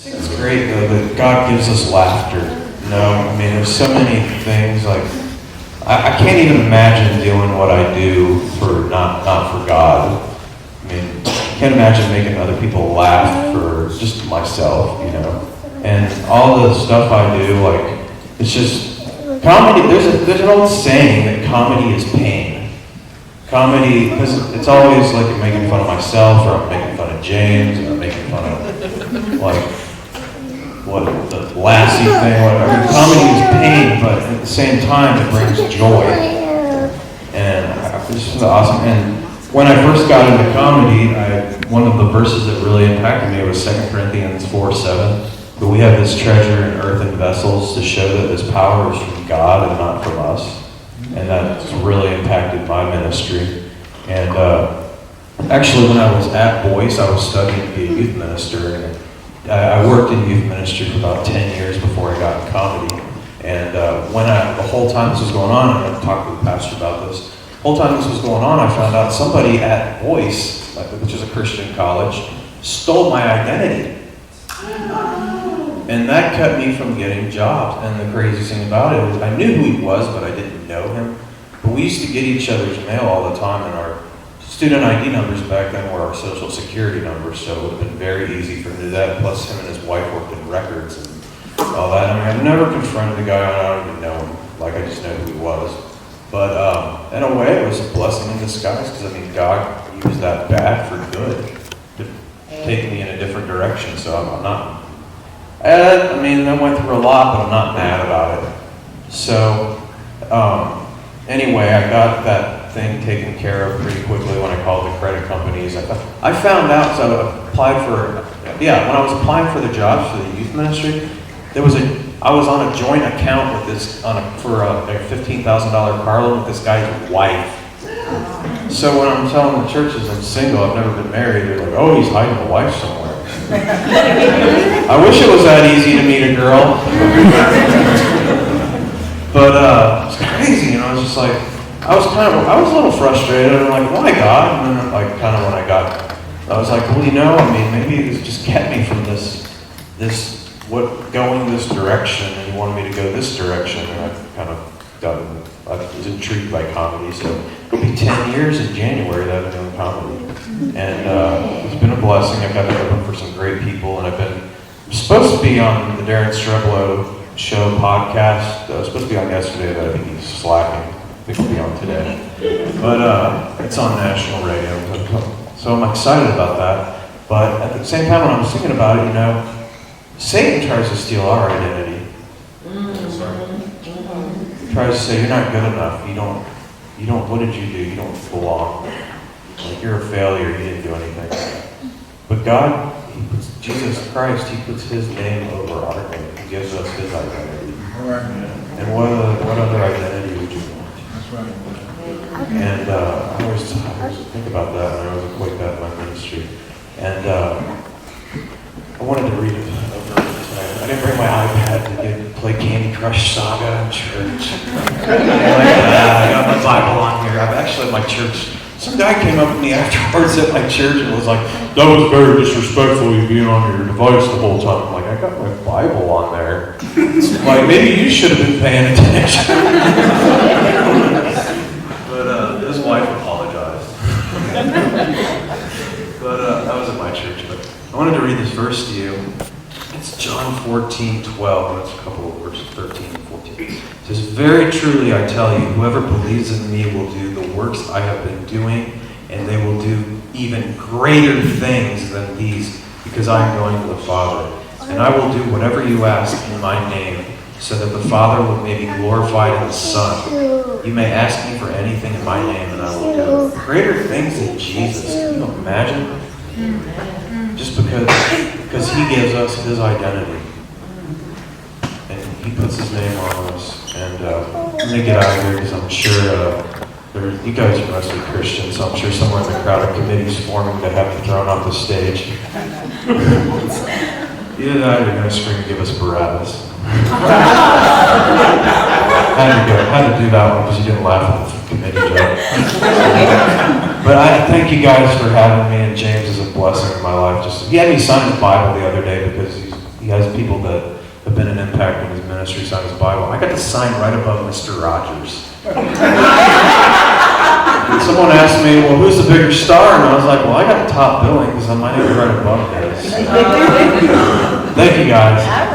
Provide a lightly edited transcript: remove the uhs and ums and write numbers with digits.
It's great though that God gives us laughter. I mean, there's so many things like I can't even imagine doing what I do for not for God. I mean, I can't imagine making other people laugh for just myself, And all the stuff I do, like, it's just comedy. There's an old saying that comedy is pain. Comedy, because it's always like I'm making fun of myself, or I'm making fun of James, or I'm making fun of what the Lassie thing, whatever. I mean, comedy is pain, but at the same time, it brings joy. And this is awesome. And when I first got into comedy, one of the verses that really impacted me was 2 Corinthians 4:7. But we have this treasure in earthen vessels to show that this power is from God and not from us. And that's really impacted my ministry. And actually, when I was at Boyce, I was studying to be a youth minister. And I worked in youth ministry for about 10 years before I got in comedy. And the whole time this was going on, I'm going to talk to the pastor about this. The whole time this was going on, I found out somebody at Boyce, which is a Christian college, stole my identity. And that kept me from getting jobs. And the craziest thing about it is I knew who he was, but I didn't know him. But we used to get each other's mail all the time, and our student ID numbers back then were our social security numbers, so it would have been very easy for him to do that. Plus, him and his wife worked in records and all that. I mean, I've never confronted the guy. I don't even know him. Like, I just know who he was. But in a way, it was a blessing in disguise, because, I mean, God used that bad for good to take me in a different direction. So I'm not... I mean, I went through a lot, but I'm not mad about it. So, anyway, I got that thing taken care of pretty quickly when I called the credit companies. I found out, so I applied when I was applying for the jobs for the youth ministry, I was on a joint account with this, for a $15,000 car loan with this guy's wife. So when I'm telling the churches I'm single, I've never been married, they're like, oh, he's hiding a wife somewhere. I wish it was that easy to meet a girl. But it's crazy, I was just like, I was a little frustrated. I'm like, why God? And then I was like, well, I mean, maybe it just kept me from going this direction, and he wanted me to go this direction, and I was intrigued by comedy, so it'll be 10 years in January that I've been doing comedy. And it's been a blessing. I've got to open for some great people, and I'm supposed to be on the Darren Streblow Show podcast. I was supposed to be on yesterday, but I think he's slacking. I think we'll be on today. But it's on national radio, so I'm excited about that. But at the same time, when I was thinking about it, Satan tries to steal our identity. He tries to say, you're not good enough. You don't, what did you do? You don't belong. Like, you're a failure. You didn't do anything. But God, Jesus Christ, he puts his name over our name. He gives us his identity. And what other identity would you want? That's right. And I always think about that, and I always equate that in my ministry. And I wanted to read it over tonight. I didn't bring my iPad to play Candy Crush Saga in church. I got my Bible on here. I've actually at my church. Some guy came up to me afterwards at my church and was like, that was very disrespectful, you being on your device the whole time. I'm like, I got my Bible on there. Like, maybe you should have been paying attention. But his wife apologized. But that was at my church. But I wanted to read this verse to you. It's John 14:12. That's a couple of verses, 13 and 14. It says, very truly I tell you, whoever believes in me will do the works I have been doing, and they will do even greater things than these, because I am going to the Father. And I will do whatever you ask in my name, so that the Father may be glorified in the Son. You may ask me for anything in my name, and I will do it. Greater things than Jesus. Can you imagine? Just because he gives us his identity. And he puts his name on us. And I'm going to get out of here because I'm sure you guys are mostly Christians, so I'm sure somewhere in the crowd of committees forming that have to thrown off the stage. Either that or you're going to scream and give us Barabbas. Had to do that one because you didn't laugh at the committee joke. But I thank you guys for having me, and James is a blessing in my life. He had me sign his Bible the other day because he he has people that have been an impact in his ministry, sign his Bible. I got to sign right above Mr. Rogers. And someone asked me, well, who's the bigger star? And I was like, well, I got top billing because my name's right above his. Thank you, guys.